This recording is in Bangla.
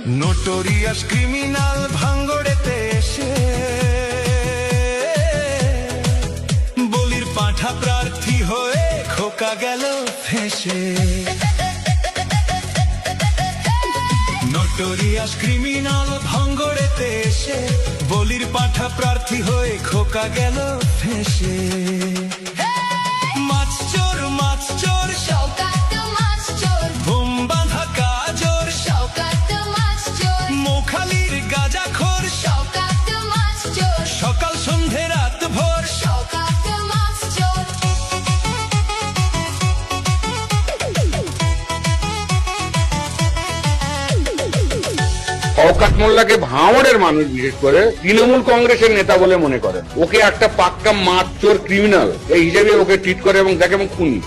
নোটোরিয়াস ক্রিমিনাল ভাঙ্গড়েতে এসে বলির পাঁঠা প্রার্থী হয়ে খোকা গেল ফেঁসে। নোটোরিয়াস ক্রিমিনাল ভাঙ্গড়েতে এসে বলির পাঁঠা প্রার্থী হয়ে খোকা গেল ফেঁসে। মাছ চোর শওকাত মাছ চোর, ঘুম বাঁধা কাজর শওকাত মাছ চোর, মোখালির গাজাখোর শওকাত মাছ চোর, সকাল সন্ধে রাত ভোর শওকাত মাছ চোর। শওকত মোল্লাকে ভাঙড়ের মানুষ বিশেষ করে তৃণমূল কংগ্রেসের নেতা বলে মনে করেন। ওকে একটা পাক্কা মাছ চোর ক্রিমিনাল এই হিসেবে ওকে ট্রিট করে এবং দেখে এবং খুনি।